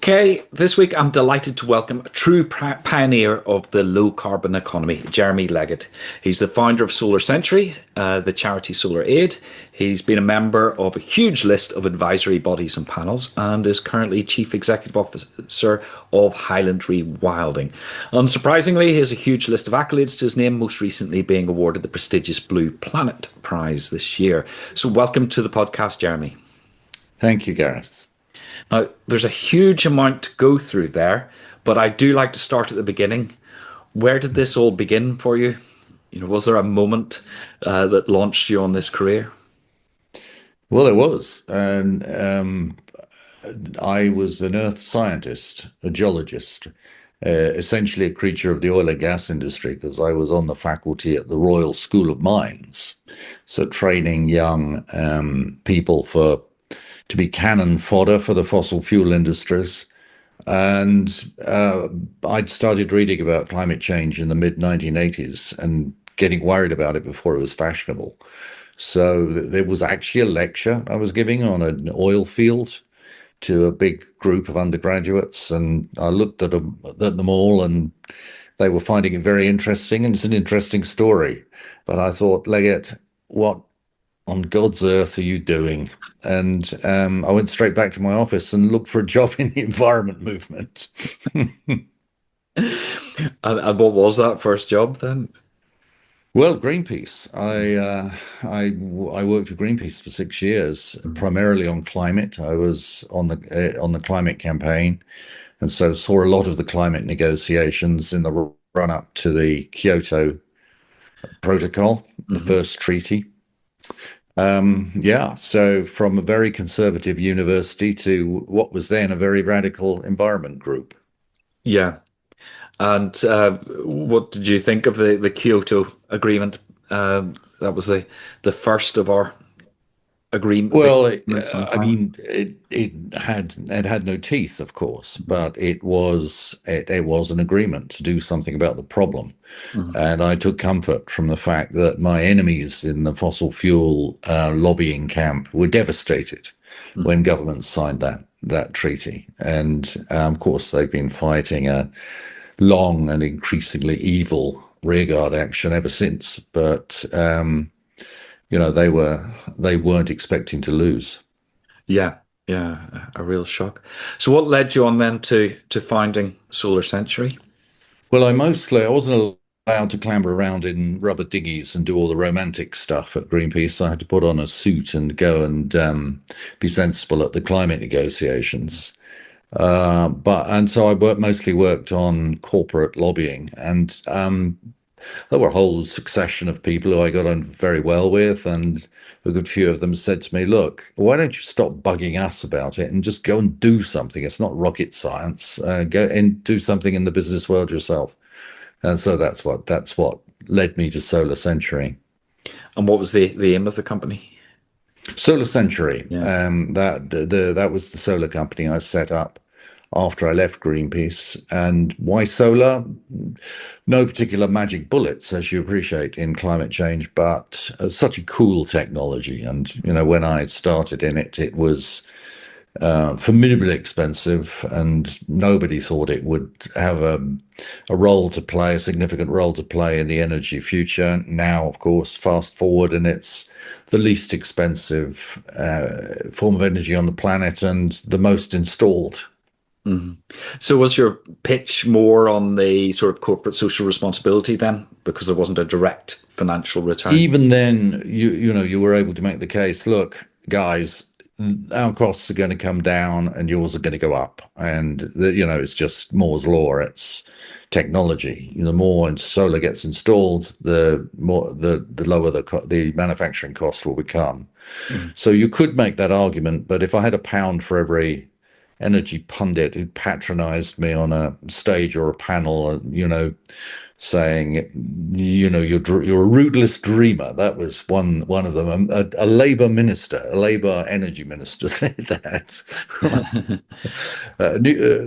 Okay, this week I'm delighted to welcome a true pioneer of the low carbon economy, Jeremy Leggett. He's the founder of Solar Century, the charity SolarAid. He's been a member of a huge list of advisory bodies and panels and is currently Chief Executive Officer of Highlands Rewilding. Unsurprisingly, he has a huge list of accolades to his name, most recently being awarded the prestigious Blue Planet Prize this year. So welcome to the podcast, Jeremy. Thank you, Gareth. Now, there's a huge amount to go through there, but I do like to start at the beginning. Where did this all begin for you? Was there a moment that launched you on this career? Well, there was. And I was an earth scientist, a geologist, essentially a creature of the oil and gas industry, because I was on the faculty at the Royal School of Mines. So training young people to be cannon fodder for the fossil fuel industries. And I'd started reading about climate change in the mid-1980s and getting worried about it before it was fashionable. So there was actually a lecture I was giving on an oil field to a big group of undergraduates, and I looked at them all, and they were finding it very interesting, and it's an interesting story. But I thought, Leggett, what on God's earth are you doing? And I went straight back to my office and looked for a job in the environment movement. And what was that first job then? Well, Greenpeace. I worked with Greenpeace for 6 years, primarily on climate. I was on the climate campaign, and so saw a lot of the climate negotiations in the run up to the Kyoto Protocol, the first treaty. So from a very conservative university to what was then a very radical environment group. Yeah. And what did you think of the Kyoto Agreement? That was the first of our agreement. Well, it had no teeth, of course, but it was an agreement to do something about the problem. And I took comfort from the fact that my enemies in the fossil fuel lobbying camp were devastated when governments signed that treaty. And of course, they've been fighting a long and increasingly evil rearguard action ever since. But they weren't expecting to lose. Yeah, a real shock. So what led you on then to founding Solar Century? Well, I wasn't allowed to clamber around in rubber dinghies and do all the romantic stuff at Greenpeace. I had to put on a suit and go and be sensible at the climate negotiations. So I mostly worked on corporate lobbying, and there were a whole succession of people who I got on very well with, and a good few of them said to me, look, why don't you stop bugging us about it and just go and do something? It's not rocket science. Go and do something in the business world yourself. And so that's what led me to Solar Century. And what was the aim of the company? Solar Century. Yeah. That was the solar company I set up after I left Greenpeace. And why solar? No particular magic bullets, as you appreciate in climate change, but such a cool technology. And when I started in it, it was formidably expensive, and nobody thought it would have a significant role to play in the energy future. Now, of course, fast forward, and it's the least expensive form of energy on the planet and the most installed. So was your pitch more on the sort of corporate social responsibility then, because there wasn't a direct financial return? Even then, you were able to make the case, look, guys, our costs are going to come down and yours are going to go up. And it's just Moore's law. It's technology. The more solar gets installed, the lower the manufacturing cost will become. So you could make that argument, but if I had a pound for every energy pundit who patronized me on a stage or a panel, saying, you're a rootless dreamer. That was one of them. A Labour minister, a Labour energy minister said that.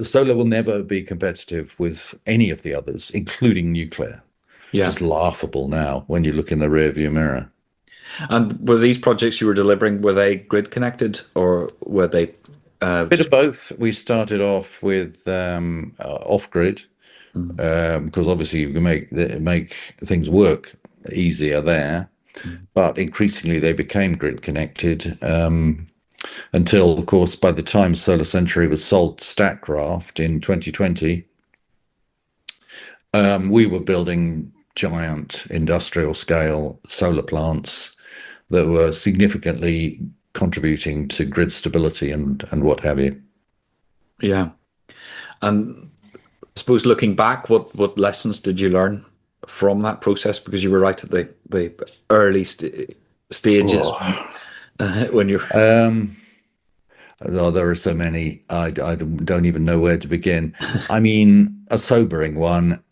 Solar will never be competitive with any of the others, including nuclear. Yeah. Just laughable now when you look in the rearview mirror. And were these projects you were delivering, were they grid connected or were they Bit of both. We started off with off-grid Mm, because obviously you can make things work easier there. mm. But increasingly they became grid connected until, of course, by the time Solar Century was sold to Statkraft in 2020, we were building giant industrial scale solar plants that were significantly contributing to grid stability and what have you. Yeah. And I suppose looking back, what lessons did you learn from that process? Because you were right at the early stages Oh, when you're um, oh, there are so many. I don't even know where to begin. I mean, a sobering one,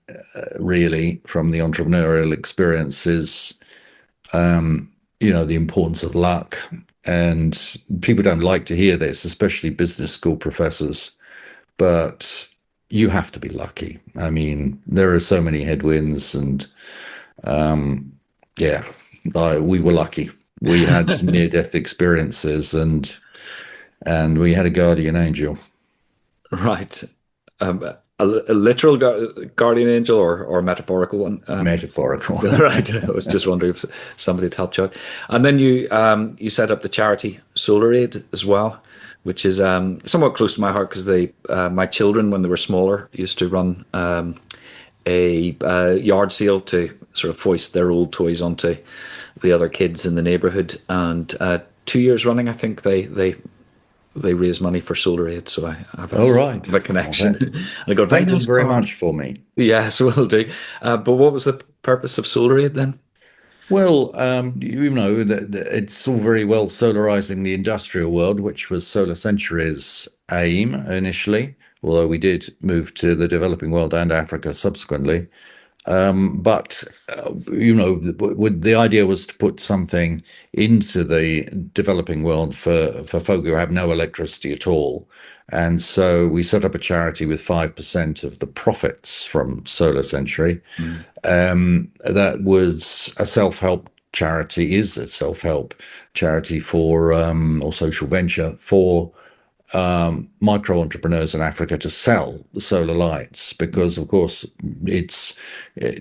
really, from the entrepreneurial experiences. The importance of luck. And people don't like to hear this, especially business school professors, but you have to be lucky. I mean, there are so many headwinds, and yeah, we were lucky. We had some near-death experiences, and we had a guardian angel. right. A literal guardian angel or a metaphorical one? Metaphorical. Right. I was just wondering if somebody had helped you out. And then you set up the charity SolarAid as well, which is somewhat close to my heart because my children, when they were smaller, used to run a yard sale to sort of foist their old toys onto the other kids in the neighborhood. And 2 years running, I think they raise money for SolarAid, so I have All right. a connection. Well, And I got a very thank them nice very car. much for me. Yes, will do. But what was the purpose of SolarAid then? Well, it's all very well solarizing the industrial world, which was Solar Century's aim initially, although we did move to the developing world and Africa subsequently. But the idea was to put something into the developing world for folk who have no electricity at all. And so we set up a charity with 5% of the profits from Solar Century. Mm. That was a self-help charity, is a self-help charity for or social venture for micro entrepreneurs in Africa to sell solar lights, because of course it's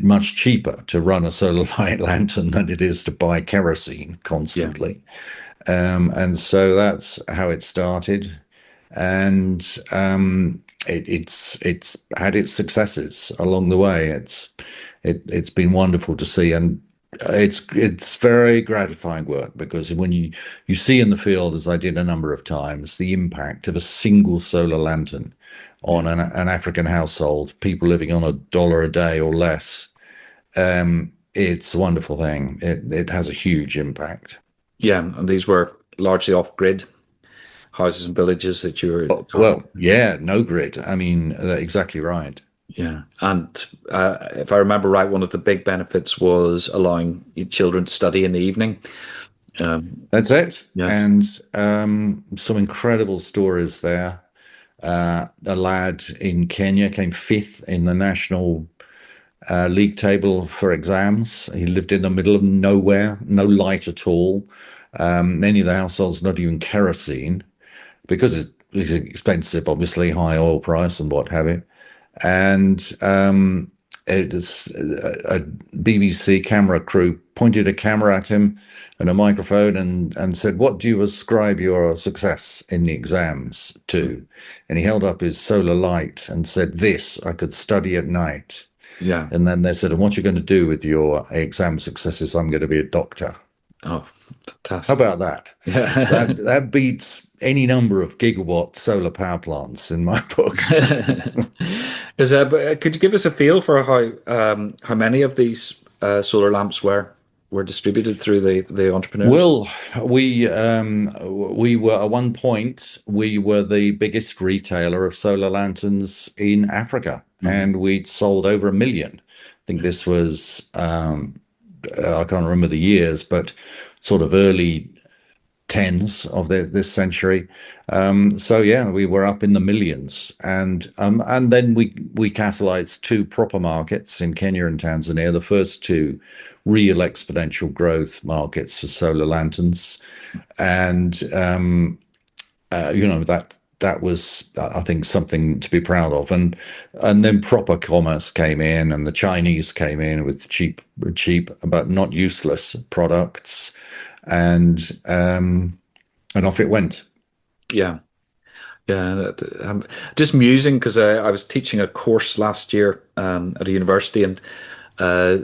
much cheaper to run a solar light lantern than it is to buy kerosene Yeah. constantly. And so that's how it started, and it's had its successes along the way. It's been wonderful to see, and it's very gratifying work, because when you see in the field, as I did a number of times, the impact of a single solar lantern on an African household, people living on $1 a day or less, it's a wonderful thing. It has a huge impact. Yeah, and these were largely off-grid houses and villages that you were Well, targeting. yeah, no grid. I mean, exactly right. Yeah, and if I remember right, one of the big benefits was allowing children to study in the evening. That's it. Yes. And some incredible stories there. A lad in Kenya came fifth in the national league table for exams. He lived in the middle of nowhere, no light at all. Many of the households not even kerosene, because it's expensive, obviously, high oil price and what have you. And it's a BBC camera crew pointed a camera at him and a microphone and said, "What do you ascribe your success in the exams to?" And he held up his solar light and said, "This, I could study at night." Yeah. And then they said, "And what are you going to do with your exam successes?" "I'm going to be a doctor." Oh, How fantastic. about that? Yeah. That beats any number of gigawatt solar power plants in my book. Could you give us a feel for how many of these solar lamps were distributed through the entrepreneurs? Well, we were at one point, we were the biggest retailer of solar lanterns in Africa, Mhm. and we'd sold over 1 million. I think this was I can't remember the years, but sort of early tens of this century. So yeah, we were up in the millions, and then we catalyzed two proper markets in Kenya and Tanzania, the first two real exponential growth markets for solar lanterns, and that that was, I think, something to be proud of. And then proper commerce came in, and the Chinese came in with cheap but not useless products, and off it went. Yeah. Yeah, just musing because I was teaching a course last year at a university, and uh,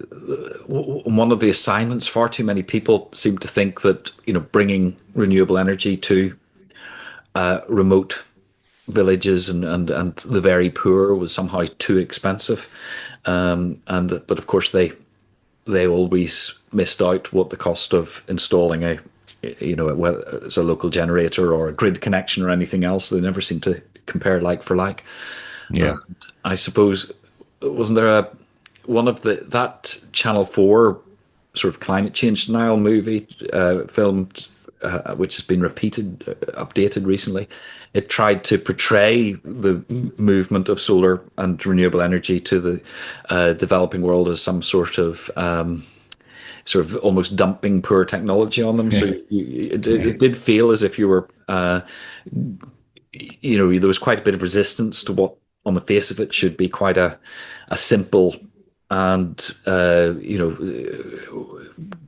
one of the assignments, far too many people seem to think that bringing renewable energy to remote villages and the very poor was somehow too expensive, and but of course they always missed out what the cost of installing whether it's a local generator or a grid connection or anything else. They never seem to compare like for like. Yeah. I suppose, wasn't there one of that Channel 4 sort of climate change denial movie filmed, which has been updated recently? It tried to portray the movement of solar and renewable energy to the developing world as some sort of almost dumping poor technology on them. So it did feel as if you were, there was quite a bit of resistance to what, on the face of it, should be quite a simple and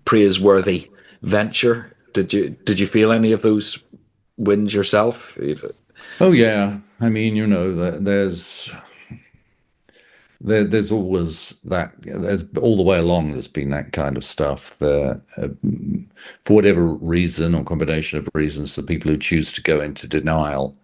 praiseworthy venture. Did you feel any of those winds yourself? Oh yeah. I mean, there's always that. There's all the way along. There's been that kind of stuff. For whatever reason or combination of reasons, the people who choose to go into denial,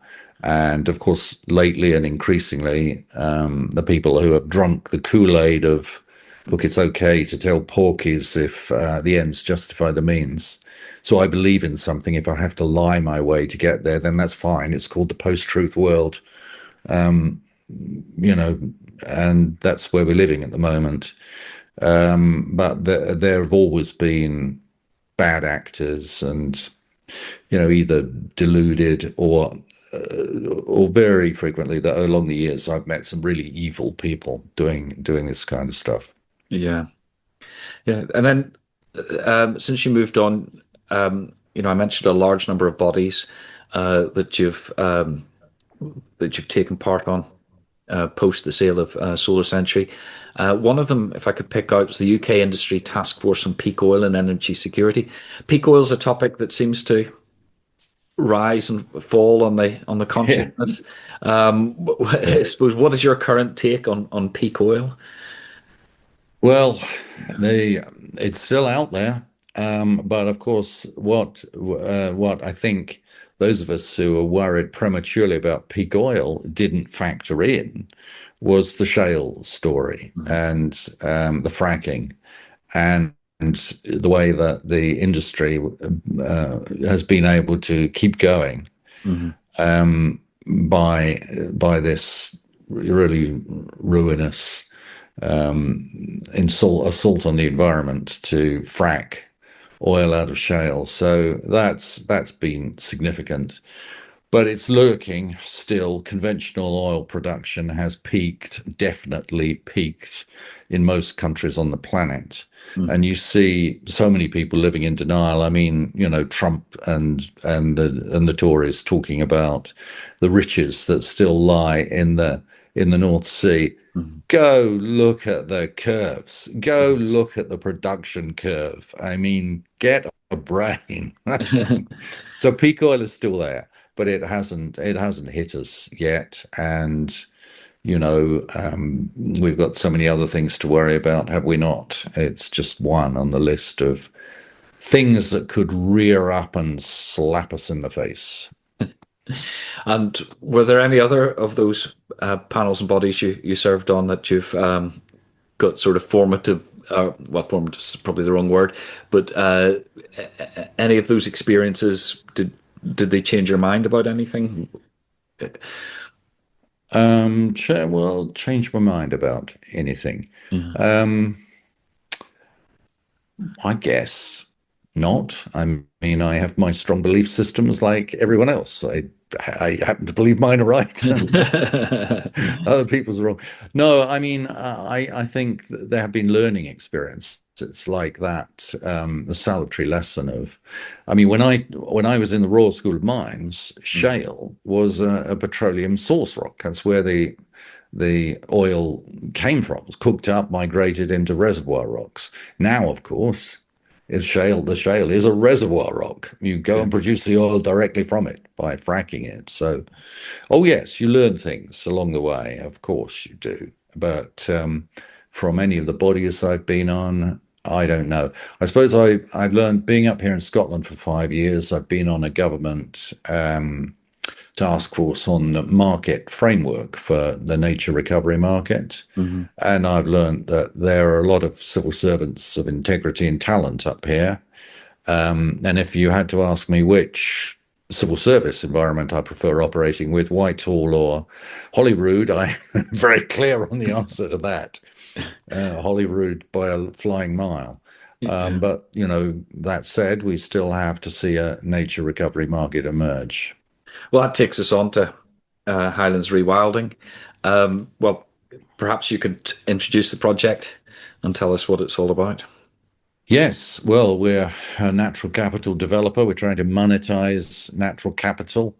and of course, lately and increasingly, the people who have drunk the Kool-Aid of, look, it's okay to tell porkies if the ends justify the means. So I believe in something. If I have to lie my way to get there, then that's fine. It's called the post-truth world. You know, and that's where we're living at the moment. But there have always been bad actors, and either deluded or very frequently, that along the years I've met some really evil people doing this kind of stuff. Yeah, yeah. And then since you moved on, I mentioned a large number of bodies that you've taken part on post the sale of Solar Century. One of them, if I could pick out, was the UK Industry Task Force on Peak Oil and Energy Security. Peak oil is a topic that seems to rise and fall on the consciousness. I suppose, what is your current take on peak oil? Well, it's still out there, but of course, what I think those of us who are worried prematurely about peak oil didn't factor in was the shale story and the fracking and the way that the industry has been able to keep going by this really ruinous assault on the environment to frack oil out of shale. So that's been significant, but it's lurking still. Conventional oil production has definitely peaked in most countries on the planet. And you see so many people living in denial. I mean, Trump and the Tories talking about the riches that still lie in the North Sea. Go look at the curves. Go look at the production curve. I mean, get a brain. So peak oil is still there, but it hasn't hit us yet. And we've got so many other things to worry about, have we not? It's just one on the list of things that could rear up and slap us in the face. And were there any other of those panels and bodies you served on that you've got sort of formative, well, formative is probably the wrong word, but any of those experiences, did they change your mind about anything? Change my mind about anything. I guess not. I mean, I have my strong belief systems like everyone else. I happen to believe mine are right. Other people's are wrong. No, I mean, I think there have been learning experiences It's like that, the salutary lesson of, I mean, when I was in the Royal School of Mines, shale was a petroleum source rock. That's where the oil came from. It was cooked up, migrated into reservoir rocks. Now, of course, it's shale. The shale is a reservoir rock. You go and produce the oil directly from it by fracking it. So, oh yes, you learn things along the way. Of course you do. But from any of the bodies I've been on, I don't know. I suppose I've learned being up here in Scotland for 5 years. I've been on a government task force on the market framework for the nature recovery market. And I've learned that there are a lot of civil servants of integrity and talent up here. And if you had to ask me which civil service environment I prefer operating with, Whitehall or Holyrood, I'm very clear on the answer to that. Holyrood by a flying mile. But, you know, that said, we still have to see a nature recovery market emerge. Well, that takes us on to Highlands Rewilding. Well, perhaps you could introduce the project and tell us what it's all about. Yes, well, we're a natural capital developer. We're trying to monetize natural capital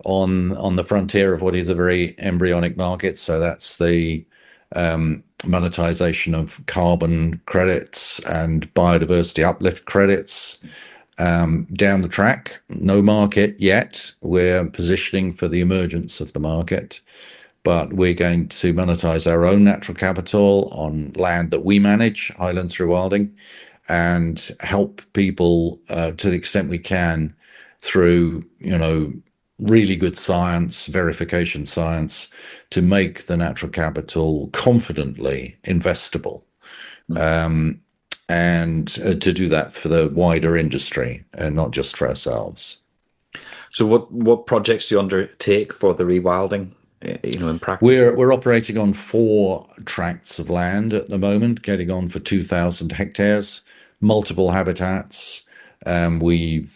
on the frontier of what is a very embryonic market. So that's the monetization of carbon credits and biodiversity uplift credits. Down the track, no market yet. We're positioning for the emergence of the market, but we're going to monetize our own natural capital on land that we manage, Highlands Rewilding, and help people to the extent we can through, you know, really good science, verification science, to make the natural capital confidently investable. And to do that for the wider industry and not just for ourselves. So what projects do you undertake for the rewilding, you know, in practice? We're operating on 4 tracts of land at the moment, getting on for 2,000 hectares, multiple habitats. We've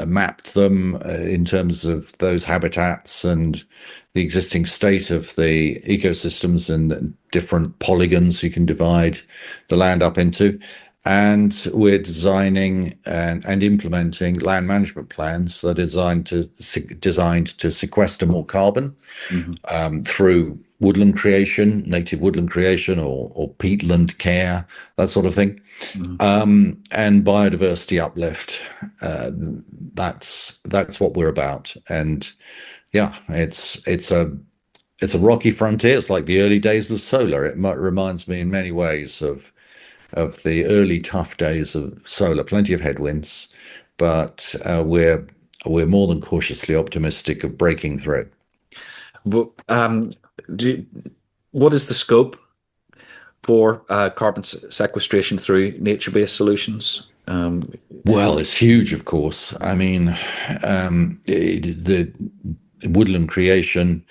mapped them in terms of those habitats and the existing state of the ecosystems and different polygons you can divide the land up into. And we're designing and implementing land management plans that are designed to sequester more carbon through woodland creation, native woodland creation, or peatland care, that sort of thing, and biodiversity uplift. That's what we're about. And yeah, it's a rocky frontier. It's like the early days of solar. It reminds me in many ways of the early tough days of solar. Plenty of headwinds, but we're more than cautiously optimistic of breaking through. Well, what is the scope for carbon sequestration through nature-based solutions? Well, it's huge, of course. I mean, the woodland creation,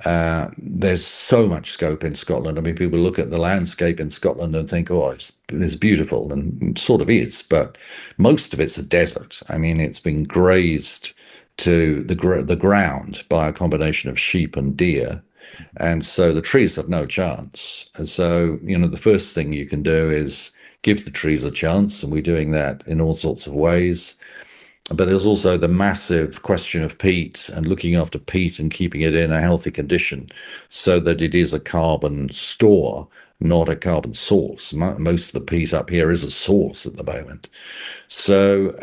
there's so much scope in Scotland. I mean, people look at the landscape in Scotland and think, oh, it's beautiful, and it sort of is, but most of it's a desert. I mean, it's been grazed to the ground by a combination of sheep and deer. And so the trees have no chance. And so, you know, the first thing you can do is give the trees a chance. And we're doing that in all sorts of ways. But there's also the massive question of peat and looking after peat and keeping it in a healthy condition so that it is a carbon store, not a carbon source. Most of the peat up here is a source at the moment. So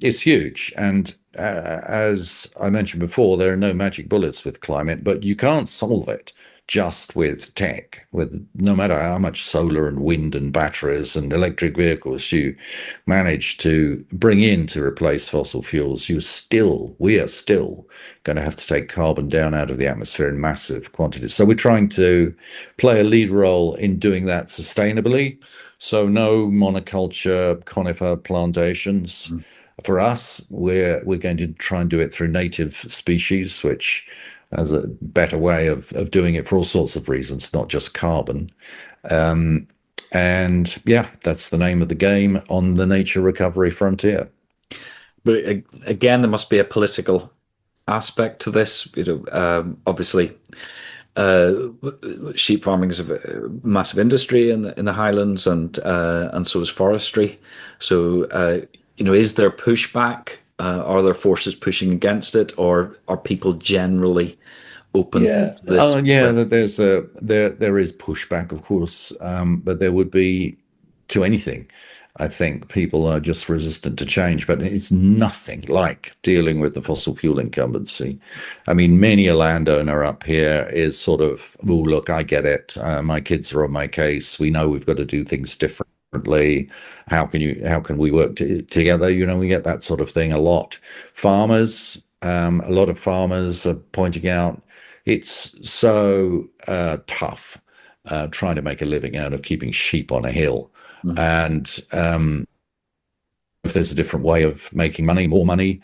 it's huge. And as I mentioned before, there are no magic bullets with climate, but you can't solve it just with tech. With no matter how much solar and wind and batteries and electric vehicles you manage to bring in to replace fossil fuels, we are still going to have to take carbon down out of the atmosphere in massive quantities. So we're trying to play a lead role in doing that sustainably. So no monoculture conifer plantations. For us, we're going to try and do it through native species, which as a better way of doing it for all sorts of reasons, not just carbon. And yeah, that's the name of the game on the nature recovery frontier. But again, there must be a political aspect to this. You know, obviously, sheep farming is a massive industry in the Highlands, and so is forestry. So, is there pushback? Are there forces pushing against it, or are people generally open Yeah, to this? yeah. There is pushback, of course, but there would be to anything. I think people are just resistant to change, but it's nothing like dealing with the fossil fuel incumbency. I mean, many a landowner up here is sort of, oh, look, I get it. My kids are on my case. We know we've got to do things differently. How can we work together? We get that sort of thing a lot. A lot of farmers are pointing out it's so tough trying to make a living out of keeping sheep on a hill. Mhm. And if there's a different way of making money, more money,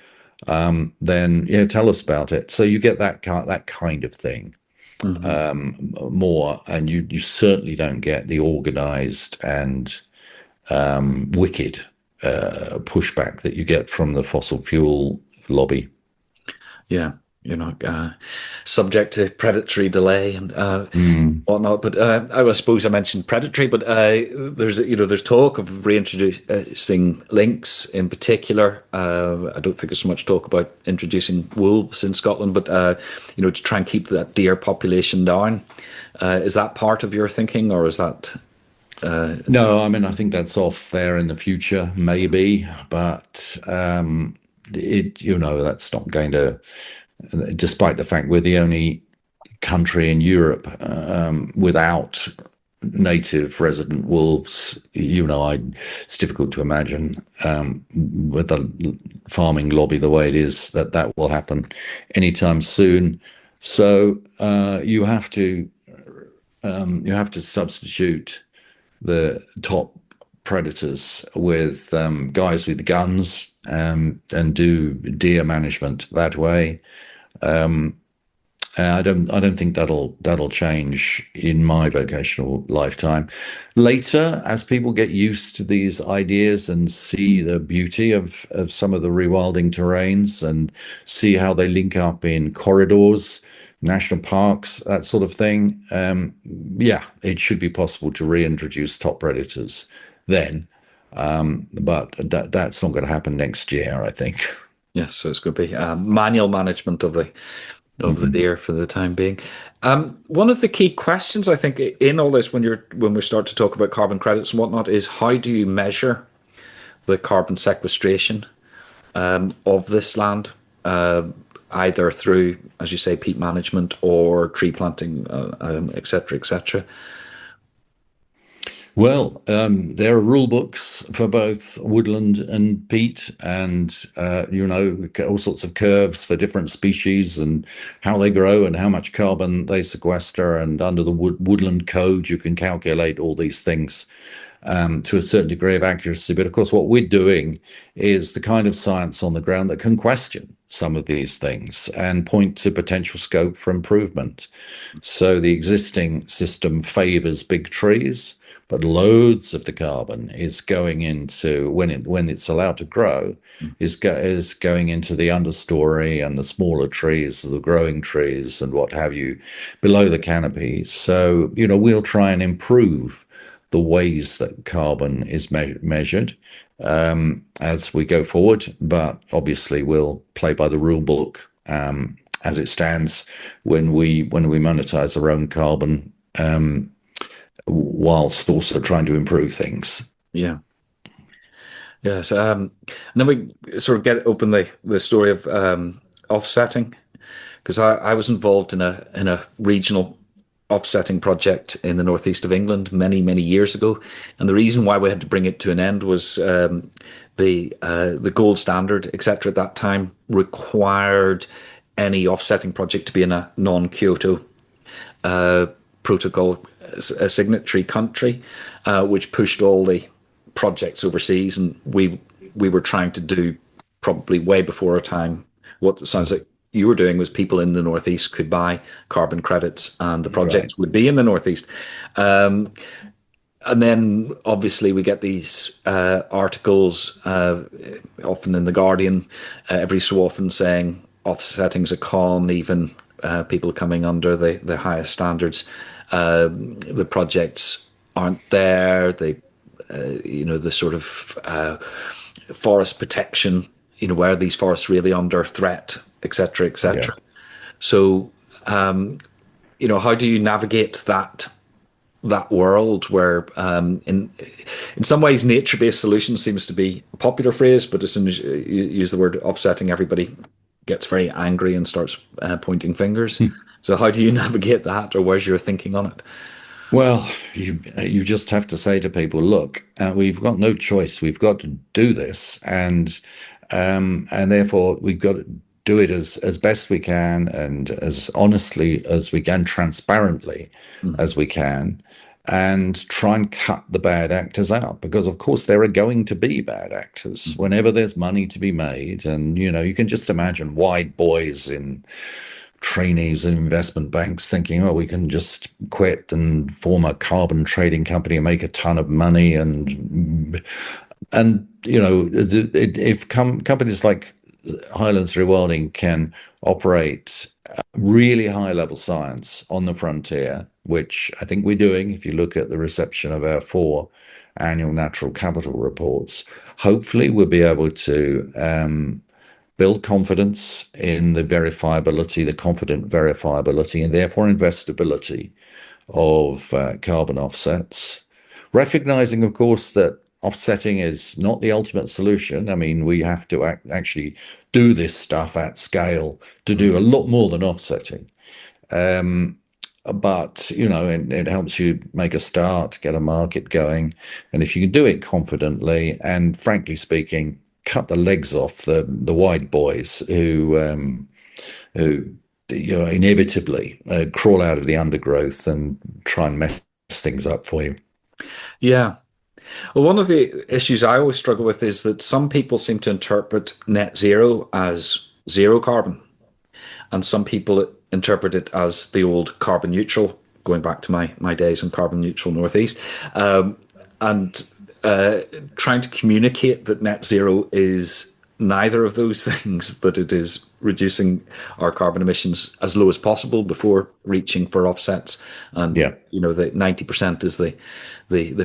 then tell us about it. So you get that kind of thing Mhm. more, and you certainly don't get the organized and wicked pushback that you get from the fossil fuel lobby. Yeah, subject to predatory delay and Mm. whatnot. But I suppose I mentioned predatory, but there's talk of reintroducing lynx in particular. I don't think there's so much talk about introducing wolves in Scotland, but to try and keep that deer population down. Is that part of your thinking, or is that? No, I mean, I think that's off there in the future, maybe, but that's not going to, despite the fact we're the only country in Europe without native resident wolves. It's difficult to imagine with the farming lobby the way it is that will happen anytime soon. So you have to substitute the top predators with guys with guns and do deer management that way. I don't think that'll change in my vocational lifetime. Later, as people get used to these ideas and see the beauty of some of the rewilding terrains and see how they link up in corridors, national parks, that sort of thing, yeah, it should be possible to reintroduce top predators then. But that's not going to happen next year, I think. Yes, so it's going to be manual management of the Mhm. deer for the time being. One of the key questions I think in all this, when we start to talk about carbon credits and whatnot, is how do you measure the carbon sequestration of this land, either through, as you say, peat management or tree planting, et cetera, et cetera. Well, there are rule books for both woodland and peat, and all sorts of curves for different species and how they grow and how much carbon they sequester. And under the woodland code, you can calculate all these things to a certain degree of accuracy. But of course, what we're doing is the kind of science on the ground that can question some of these things and point to potential scope for improvement. So the existing system favors big trees, but loads of the carbon is going into when it's allowed to grow is going into the understory and the smaller trees, the growing trees and what have you below the canopy. So we'll try and improve the ways that carbon is measured as we go forward, but obviously we'll play by the rule book as it stands when we monetize our own carbon, whilst also trying to improve things. Yeah. Yes. And then we sort of get open the story of offsetting, because I was involved in a regional offsetting project in the northeast of England many, many years ago. And the reason why we had to bring it to an end was the gold standard, etc., at that time required any offsetting project to be in a non-Kyoto protocol a signatory country, which pushed all the projects overseas, and we were trying to do, probably way before our time, what sounds like you were doing, was people in the northeast could buy carbon credits and the Right. projects would be in the northeast. And then obviously we get these articles, often in the Guardian, every so often saying offsetting's a con, even people coming under the highest standards. The projects aren't there. The sort of forest protection, where are these forests really under threat, etc., Yeah. etc. So, how do you navigate that world where, in some ways, nature-based solutions seems to be a popular phrase, but as soon as you use the word offsetting, everybody gets very angry and starts pointing fingers. So how do you navigate that, or where's your thinking on it? Well, you just have to say to people, look, we've got no choice. We've got to do this, and therefore we've got to do it as best we can and as honestly as we can, transparently as we can, and try and cut the bad actors out, because of course there are going to be bad actors whenever there's money to be made. And you can just imagine white boys in trainees in investment banks thinking, oh, we can just quit and form a carbon trading company and make a ton of money. And if companies like Highlands Rewilding can operate really high level science on the frontier, which I think we're doing, if you look at the reception of our 4 annual natural capital reports, hopefully we'll be able to build confidence in the verifiability, the confident verifiability, and therefore investability of carbon offsets. Recognizing, of course, that offsetting is not the ultimate solution. I mean, we have to actually do this stuff at scale to do a lot more than offsetting. But, it helps you make a start, get a market going. And if you can do it confidently and, frankly speaking, cut the legs off the white boys who inevitably crawl out of the undergrowth and try and mess things up for you. Yeah. Well, one of the issues I always struggle with is that some people seem to interpret net zero as zero carbon, and some people interpret it as the old carbon neutral, going back to my days in carbon neutral Northeast, and trying to communicate that net zero is neither of those things, that it is reducing our carbon emissions as low as possible before reaching for offsets. And, Yeah. the 90% is the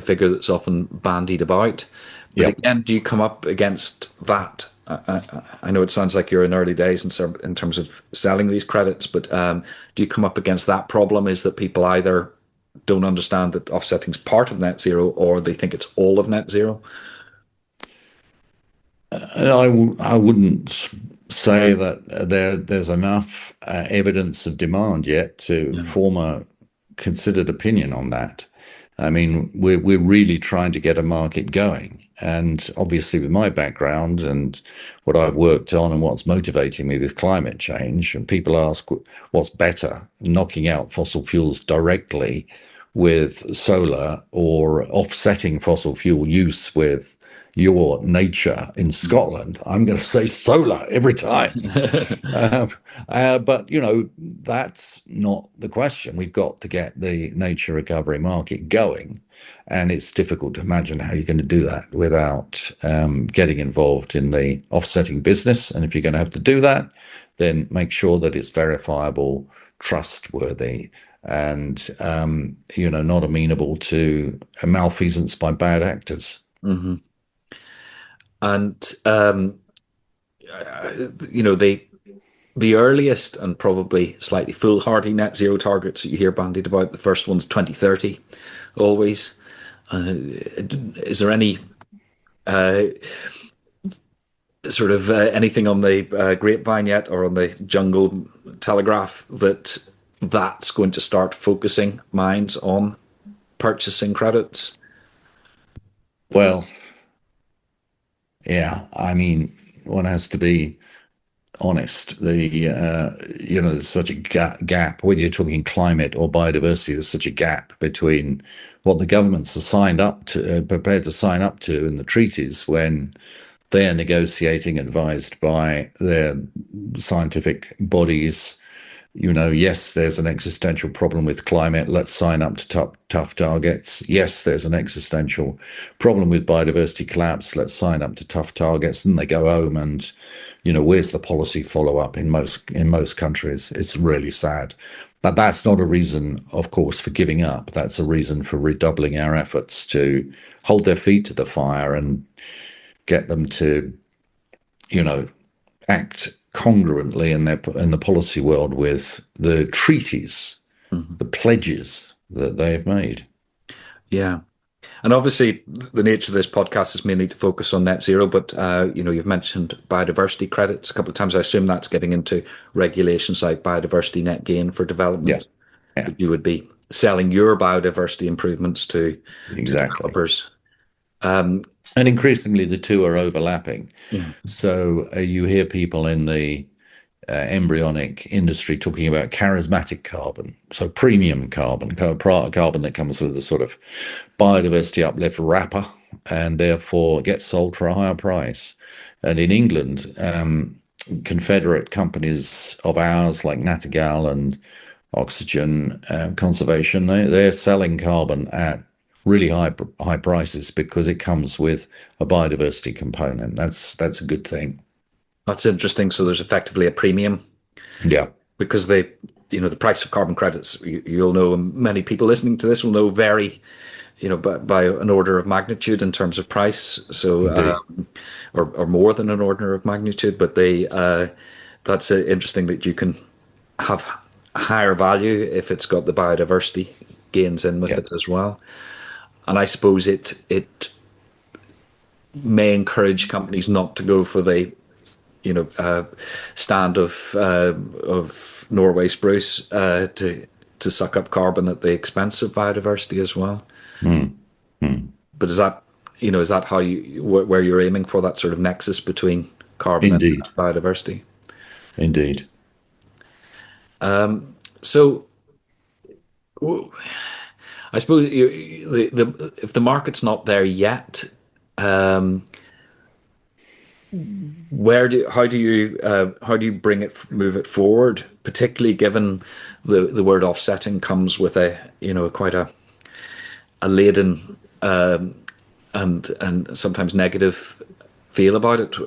figure that's often bandied about. But Yeah. again, do you come up against that? I know it sounds like you're in early days in terms of selling these credits, but do you come up against that problem? Is that people either don't understand that offsetting is part of net zero, or they think it's all of net zero? I wouldn't say that there's enough evidence of demand yet to form a considered opinion on that. I mean, we're really trying to get a market going. And obviously, with my background and what I've worked on and what's motivating me with climate change, and people ask what's better, knocking out fossil fuels directly with solar or offsetting fossil fuel use with your nature in Scotland, I'm going to say solar every time. But, that's not the question. We've got to get the nature recovery market going. And it's difficult to imagine how you're going to do that without getting involved in the offsetting business. And if you're going to have to do that, then make sure that it's verifiable, trustworthy, and, not amenable to malfeasance by bad actors. Mm-hmm. And the earliest and probably slightly foolhardy net zero targets that you hear bandied about, the first one's 2030, always. Is there any sort of anything on the grapevine yet, or on the jungle telegraph, that's going to start focusing minds on purchasing credits? Well, yeah, I mean, one has to be honest. There's such a gap when you're talking climate or biodiversity. There's such a gap between what the governments are signed up to, prepared to sign up to in the treaties, when they're negotiating, advised by their scientific bodies, Yes, there's an existential problem with climate. Let's sign up to tough targets. Yes, there's an existential problem with biodiversity collapse. Let's sign up to tough targets. And they go home, and where's the policy follow up in most countries? It's really sad. But that's not a reason, of course, for giving up. That's a reason for redoubling our efforts to hold their feet to the fire and get them to, act congruently in the policy world with the treaties, the pledges that they have made. Yeah. And obviously, the nature of this podcast is mainly to focus on net zero, but you've mentioned biodiversity credits a couple of times. I assume that's getting into regulations like biodiversity net gain for development. Yeah. You would be selling your biodiversity improvements to Exactly. developers. And increasingly, the two are overlapping. Yeah. So you hear people in the embryonic industry talking about charismatic carbon, so premium carbon that comes with a sort of biodiversity uplift wrapper and therefore gets sold for a higher price. And in England, confederate companies of ours like Nattergal and Oxygen Conservation, they're selling carbon at really high prices because it comes with a biodiversity component. That's a good thing. That's interesting. So there's effectively a premium. Yeah. Because the price of carbon credits, you'll know, and many people listening to this will know, vary, by an order of magnitude in terms of price. So, or more than an order of magnitude. But that's interesting that you can have higher value if it's got the biodiversity gains in with it as well. And I suppose it may encourage companies not to go for the stand of Norway spruce to suck up carbon at the expense of biodiversity as well. But is that how where you're aiming for, that sort of nexus between carbon and biodiversity? Indeed. So I suppose if the market's not there yet, how do you move it forward, particularly given the word offsetting comes with quite a laden and sometimes negative feel about it.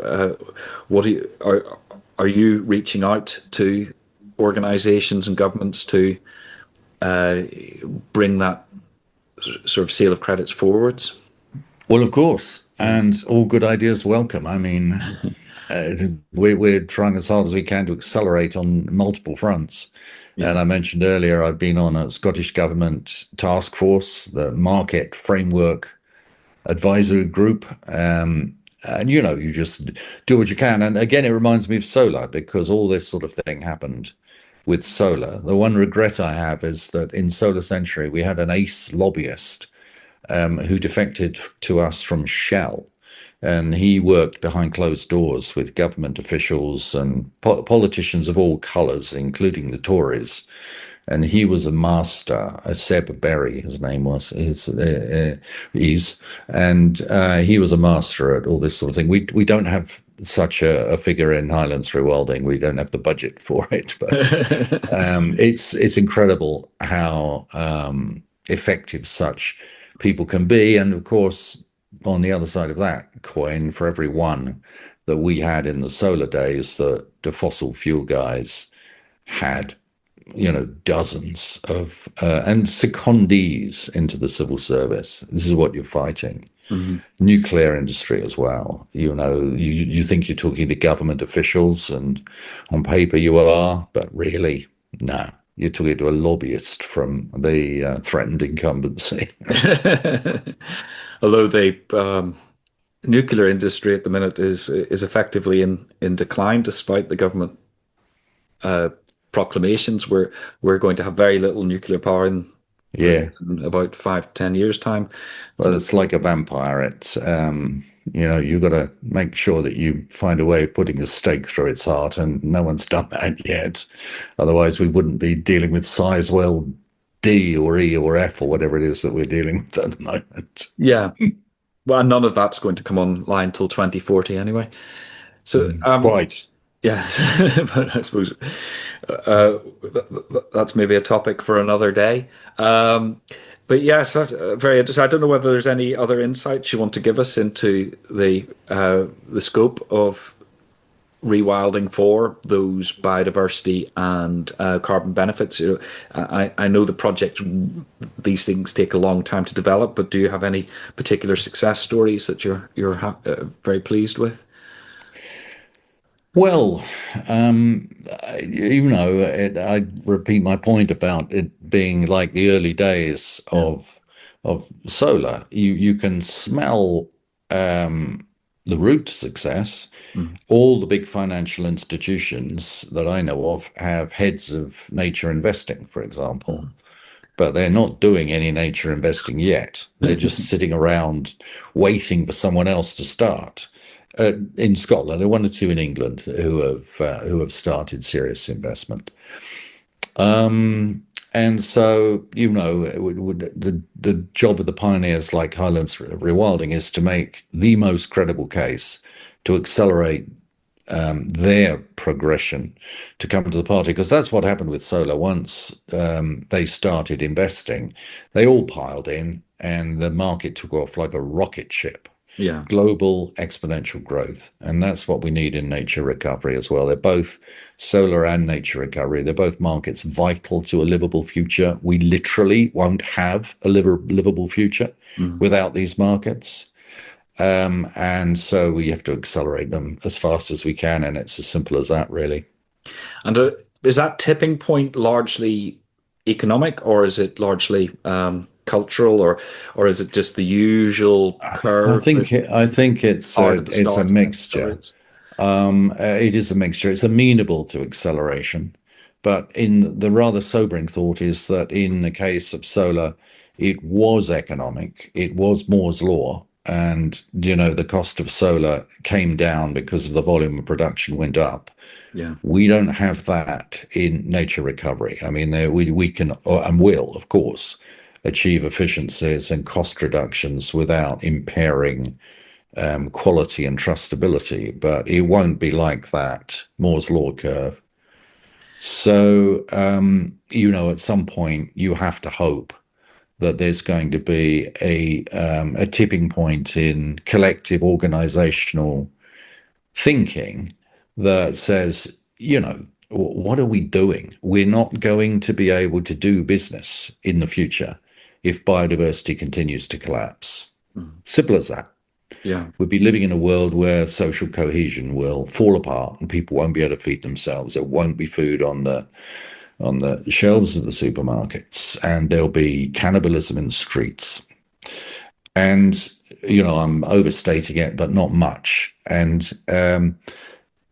Are you reaching out to organizations and governments to bring that sort of sale of credits forwards? Well, of course, and all good ideas welcome. I mean, we're trying as hard as we can to accelerate on multiple fronts. Yeah. And I mentioned earlier, I've been on a Scottish Government task force, the Market Framework Advisory Group. And, you just do what you can. And again, it reminds me of solar, because all this sort of thing happened with solar. The one regret I have is that in Solar Century, we had an ace lobbyist who defected to us from Shell. And he worked behind closed doors with government officials and politicians of all colours, including the Tories. And he was a master, Seb Berry, his name was, and he was a master at all this sort of thing. We don't have such a figure in Highlands Rewilding. We don't have the budget for it, but it's incredible how effective such people can be. And of course, on the other side of that coin, for every one that we had in the solar days, the fossil fuel guys had, dozens of and secondees into the civil service. This is what you're fighting. Mm-hmm. Nuclear industry as well. You think you're talking to government officials, and on paper you are, but really, no. You're talking to a lobbyist from the threatened incumbency. Although the nuclear industry at the minute is effectively in decline, despite the government proclamations. We're going to have very little nuclear power in about 5-10 years' time. Well, it's like a vampire. It's you've got to make sure that you find a way of putting a stake through its heart, and no one's done that yet. Otherwise, we wouldn't be dealing with Sizewell D or E or F or whatever it is that we're dealing with at the moment. Yeah. Well, none of that's going to come online till 2040 anyway. So right. Yes, but I suppose that's maybe a topic for another day. But yes, that's very interesting. I don't know whether there's any other insights you want to give us into the scope of rewilding for those biodiversity and carbon benefits. I know the project; these things take a long time to develop. But do you have any particular success stories that you're very pleased with? Well, I repeat my point about it being like the early days Yeah. of solar. You can smell the route to success. Mm. All the big financial institutions that I know of have heads of nature investing, for example, but they're not doing any nature investing yet. They're just sitting around waiting for someone else to start. In Scotland, there are one or two in England who have started serious investment. And so, the job of the pioneers like Highlands Rewilding is to make the most credible case to accelerate their progression to come to the party, because that's what happened with solar. Once they started investing, they all piled in, and the market took off like a rocket ship. Yeah. Global exponential growth. And that's what we need in nature recovery as well. They're both solar and nature recovery. They're both markets vital to a livable future. We literally won't have a livable future Mm. without these markets. And so we have to accelerate them as fast as we can. And it's as simple as that, really. And is that tipping point largely economic, or is it largely cultural, or is it just the usual curve that I think hard at the it's a start and then mixture. accelerates? It is a mixture. It's amenable to acceleration, but in the rather sobering thought is that in the case of solar, it was economic. It was Moore's law, and the cost of solar came down because of the volume of production went up. Yeah. We don't have that in nature recovery. I mean, we can and will, of course, achieve efficiencies and cost reductions without impairing quality and trustability, but it won't be like that Moore's law curve. So, at some point, you have to hope that there's going to be a tipping point in collective organizational thinking that says, what are we doing? We're not going to be able to do business in the future if biodiversity continues to collapse. Mm. Simple as that. Yeah. We'll be living in a world where social cohesion will fall apart and people won't be able to feed themselves. There won't be food on the shelves of the supermarkets, and there'll be cannibalism in the streets. And I'm overstating it, but not much. And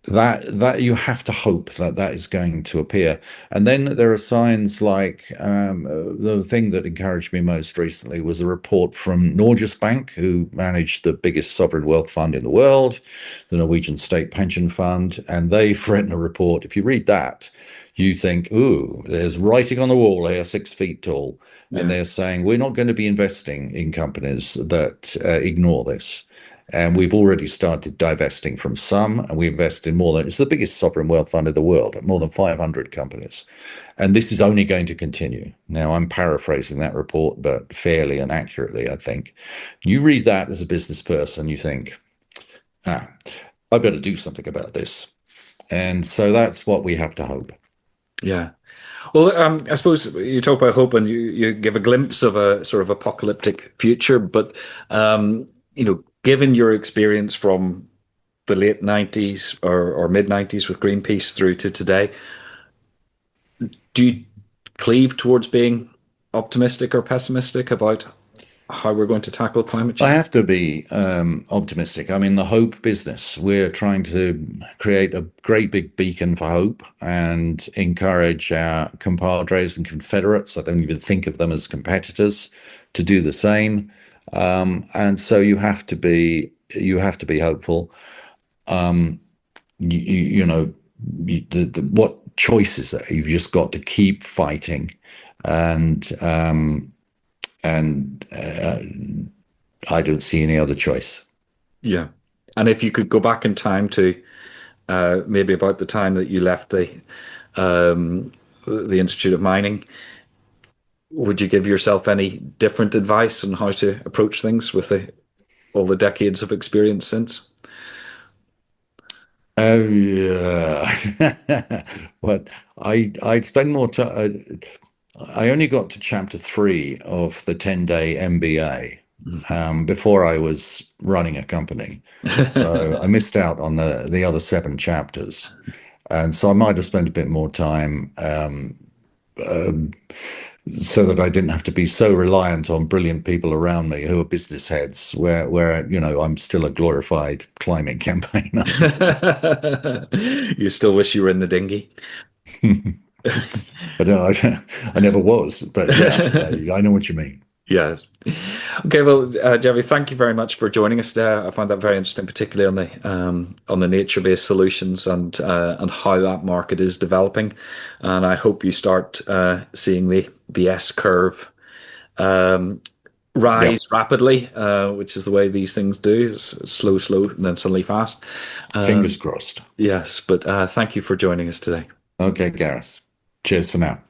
that you have to hope that is going to appear. And then there are signs like the thing that encouraged me most recently was a report from Norges Bank, who managed the biggest sovereign wealth fund in the world, the Norwegian State Pension Fund. And they've written a report. If you read that, you think, ooh, there's writing on the wall here, 6 feet tall. And Yeah. they're saying, we're not going to be investing in companies that ignore this. And we've already started divesting from some, and we invest in it's the biggest sovereign wealth fund in the world, more than 500 companies. And this is only going to continue. Now, I'm paraphrasing that report, but fairly and accurately, I think. You read that as a business person, you think, I've got to do something about this. And so that's what we have to hope. Yeah. Well, I suppose you talk about hope and you give a glimpse of a sort of apocalyptic future, but given your experience from the late 90s or mid 90s with Greenpeace through to today, do you cleave towards being optimistic or pessimistic about how we're going to tackle climate I change? have to be optimistic. I'm in the hope business. We're trying to create a great big beacon for hope and encourage our compadres and confederates. I don't even think of them as competitors to do the same. And so you have to be hopeful. Um, what choice is there? You've just got to keep fighting, and and I don't see any other choice. Yeah. And if you could go back in time to maybe about the time that you left the Institute of Mining. Would you give yourself any different advice on how to approach things with all the decades of experience since? Oh yeah. But I'd spend more time. I only got to chapter 3 of the 10-day MBA before I was running a company. So I missed out on the other 7 chapters. And so I might have spent a bit more time so that I didn't have to be so reliant on brilliant people around me who are business heads, where I'm still a glorified climate campaigner. You still wish you were in the dinghy. But no, I never was. But yeah, I know what you mean. Yeah. Okay. Well, Jeremy, thank you very much for joining us there. I find that very interesting, particularly on the nature-based solutions and how that market is developing. And I hope you start seeing the S curve rise Yep. rapidly, which is the way these things do. It's slow, slow, and then suddenly fast. Fingers crossed. Yes. But thank you for joining us today. Okay, Gareth. Cheers for now.